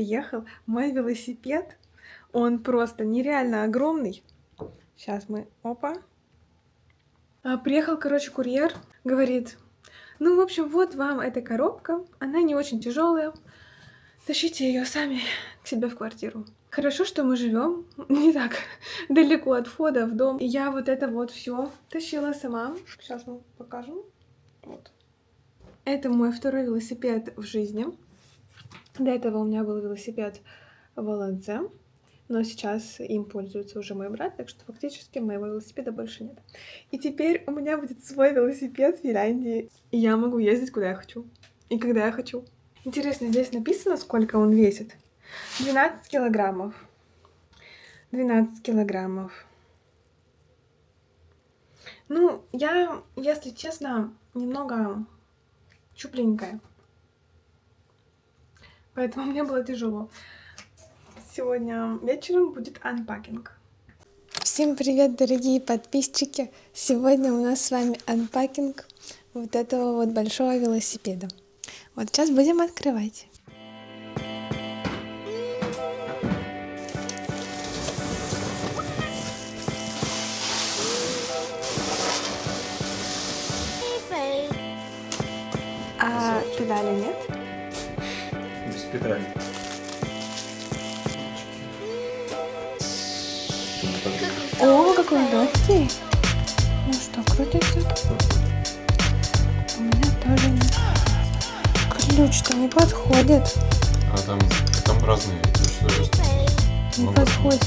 приехал мой велосипед. Он просто нереально огромный. Сейчас мы... Опа. Приехал, короче, курьер. Говорит, ну, в общем, вот вам эта коробка. Она не очень тяжелая. Тащите ее сами к себе в квартиру. Хорошо, что мы живем не так далеко от входа в дом. И я вот это вот все тащила сама. Сейчас мы покажем. Вот. Это мой второй велосипед в жизни. До этого у меня был велосипед Воланце, но сейчас им пользуется уже мой брат, так что фактически моего велосипеда больше нет. И теперь у меня будет свой велосипед в Финляндии, и я могу ездить куда я хочу и когда я хочу. Интересно, здесь написано, сколько он весит. 12 килограммов. 12 килограммов. Ну, я, если честно, немного чупленькая. Поэтому мне было тяжело. Сегодня вечером будет анпакинг. Всем привет, дорогие подписчики! Сегодня у нас с вами анпакинг вот этого вот большого велосипеда. Вот сейчас будем открывать. А педали нет? Без педали. О, какой он легкий! Ну что, крутится? У меня тоже нет. Ключ-то не подходит. А там разные. Не подходит.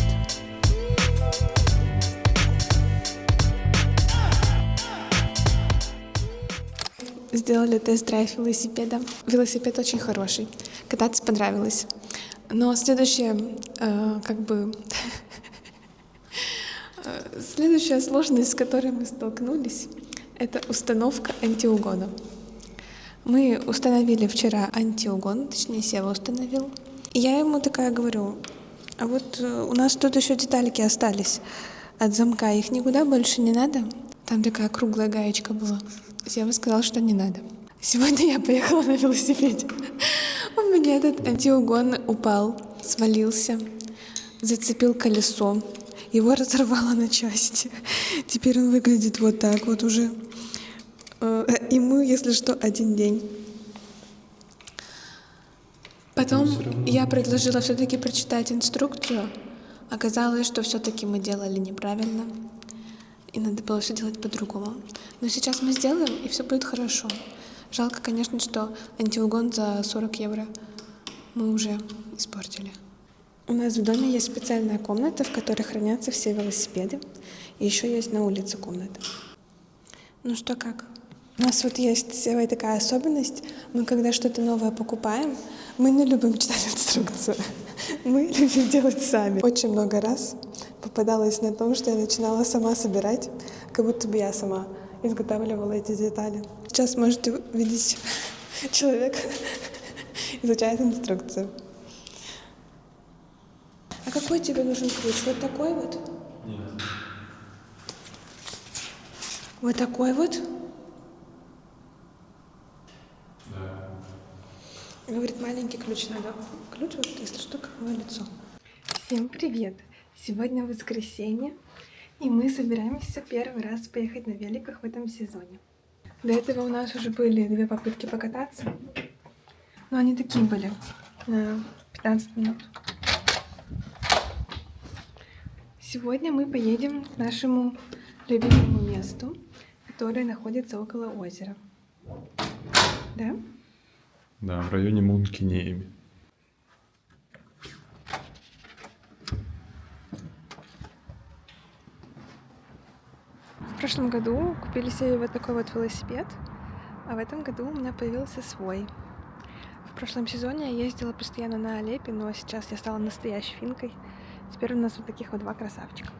Сделали тест-драйв велосипеда. Велосипед очень хороший. Кататься понравилось. Но следующая сложность, с которой мы столкнулись, это установка антиугона. Мы установили вчера антиугон, точнее, Сева установил. И я ему такая говорю, а вот у нас тут еще детальки остались от замка, их никуда больше не надо? Там такая круглая гаечка была. Сева сказал, что не надо. Сегодня я поехала на велосипеде. У меня этот антиугон упал, свалился, зацепил колесо. Его разорвало на части. Теперь он выглядит вот так вот уже. Ему, если что, 1 день. Потом я предложила все-таки прочитать инструкцию. Оказалось, что все-таки мы делали неправильно. И надо было все делать по-другому. Но сейчас мы сделаем, и все будет хорошо. Жалко, конечно, что антиугон за 40 евро мы уже испортили. У нас в доме есть специальная комната, в которой хранятся все велосипеды. И еще есть на улице комната. Ну что, как? У нас вот есть с Севой такая особенность. Мы, когда что-то новое покупаем, мы не любим читать инструкцию. Мы любим делать сами. Очень много раз попадалась на том, что я начинала сама собирать, как будто бы я сама изготавливала эти детали. Сейчас можете видеть, человек изучает инструкцию. А какой тебе нужен ключ? Вот такой вот? Нет. Вот такой вот? Да. Говорит, маленький ключ надо. Ключ вот, если что, как мое лицо. Всем привет! Сегодня воскресенье, и мы собираемся первый раз поехать на великах в этом сезоне. До этого у нас уже были 2 попытки покататься, но они такие были, на 15 минут. Сегодня мы поедем к нашему любимому месту, которое находится около озера. Да? Да, в районе Мункинееми. В прошлом году купили себе вот такой вот велосипед, а в этом году у меня появился свой. В прошлом сезоне я ездила постоянно на Алеппе, но сейчас я стала настоящей финкой. Теперь у нас вот таких вот 2 красавчика.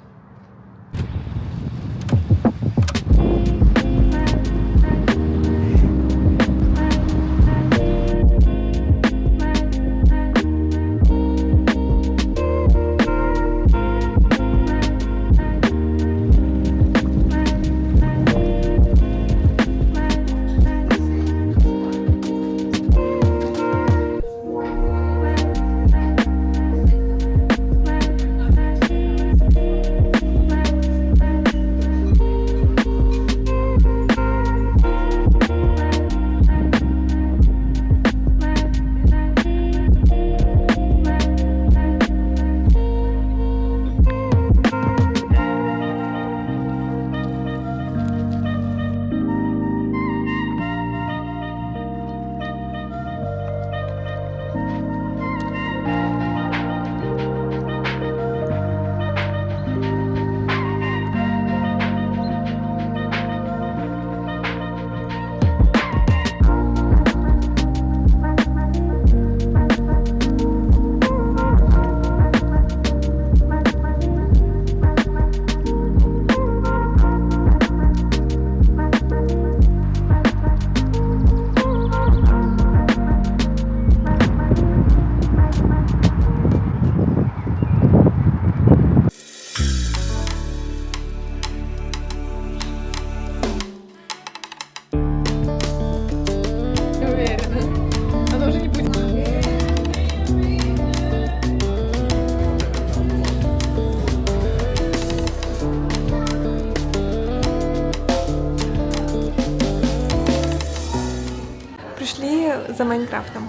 за Майнкрафтом.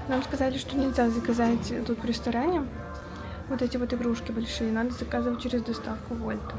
Нам сказали, что нельзя заказать тут в ресторане вот эти вот игрушки большие. Надо заказывать через доставку Вольта.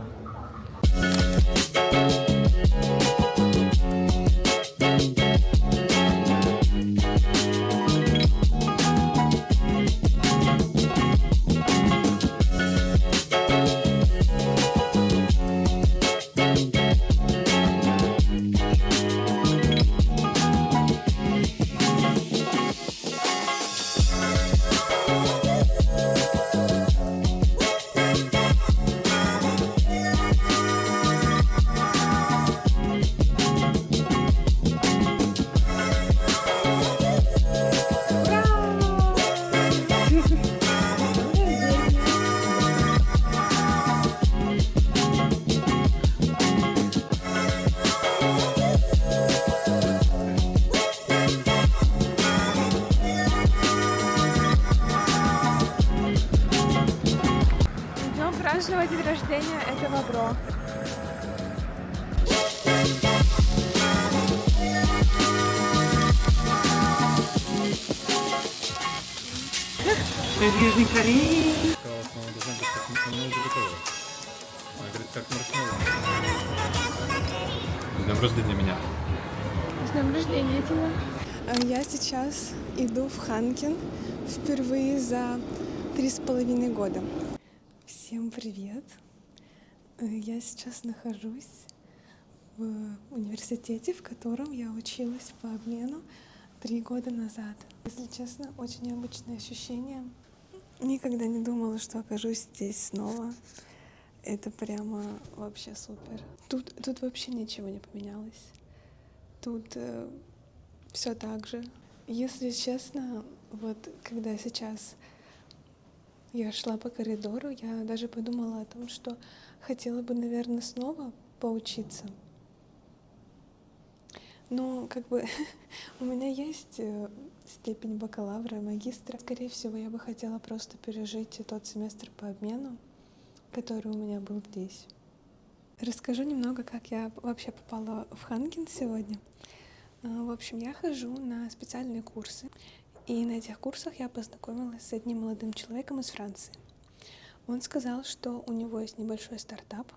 Идем праздновать день рождения этого бро. Сказала, что она должна быть как немного готова. Она говорит, как маршмеллоу. С днем рождения меня. С днем рождения тебя. Я сейчас иду в Ханкин впервые за 3,5 года. Всем привет! Я сейчас нахожусь в университете, в котором я училась по обмену 3 года назад. Если честно, очень необычное ощущение. Никогда не думала, что окажусь здесь снова. Это прямо вообще супер. Тут вообще ничего не поменялось. Тут все так же. Если честно, вот когда сейчас я шла по коридору, я даже подумала о том, что хотела бы, наверное, снова поучиться. Но как бы у меня есть степень бакалавра, магистра. Скорее всего, я бы хотела просто пережить тот семестр по обмену, который у меня был здесь. Расскажу немного, как я вообще попала в Ханкин сегодня. В общем, я хожу на специальные курсы, и на этих курсах я познакомилась с одним молодым человеком из Франции. Он сказал, что у него есть небольшой стартап,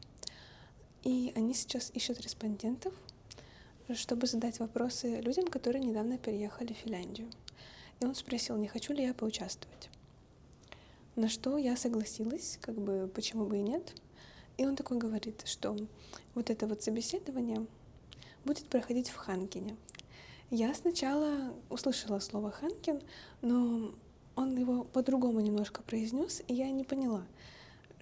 и они сейчас ищут респондентов, чтобы задать вопросы людям, которые недавно переехали в Финляндию. И он спросил, не хочу ли я поучаствовать. На что я согласилась, как бы почему бы и нет. И он такой говорит, что вот это вот собеседование будет проходить в Ханкине. Я сначала услышала слово «Ханкин», но он его по-другому немножко произнес, и я не поняла,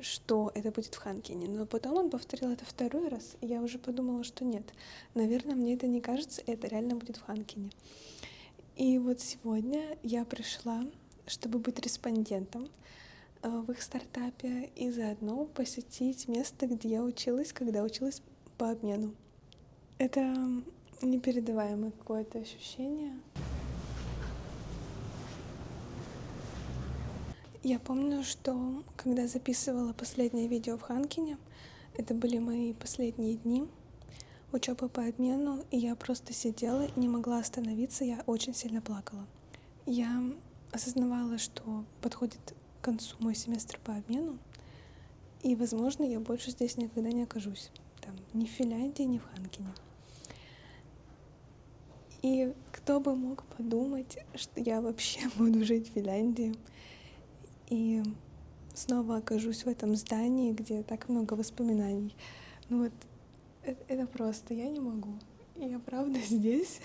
что это будет в Ханкине. Но потом он повторил это второй раз, и я уже подумала, что нет. Наверное, мне это не кажется, это реально будет в Ханкине. И вот сегодня я пришла, чтобы быть респондентом в их стартапе и заодно посетить место, где я училась, когда училась по обмену. Это непередаваемое какое-то ощущение. Я помню, что когда записывала последнее видео в Ханкине, это были мои последние дни учебы по обмену, и я просто сидела и не могла остановиться, я очень сильно плакала. Я осознавала, что подходит к концу мой семестр по обмену, и, возможно, я больше здесь никогда не окажусь. Там, ни в Финляндии, ни в Ханкине. И кто бы мог подумать, что я вообще буду жить в Финляндии и снова окажусь в этом здании, где так много воспоминаний. Ну вот, это просто, я не могу. И я правда здесь.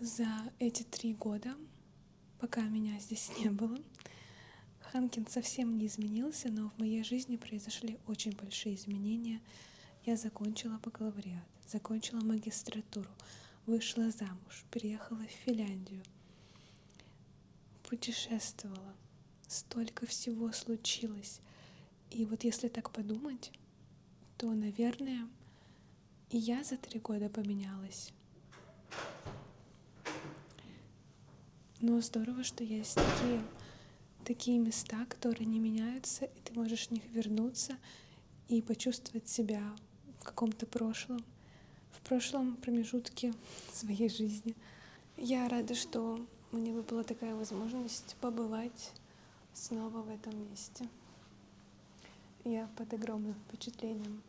За эти 3 года, пока меня здесь не было, Ханкин совсем не изменился, но в моей жизни произошли очень большие изменения. Я закончила бакалавриат, закончила магистратуру, вышла замуж, переехала в Финляндию, путешествовала. Столько всего случилось. И вот если так подумать, то, наверное, и я за 3 года поменялась. Но здорово, что есть такие места, которые не меняются, и ты можешь в них вернуться и почувствовать себя в каком-то в прошлом промежутке своей жизни. Я рада, что мне выпала такая возможность побывать снова в этом месте. Я под огромным впечатлением.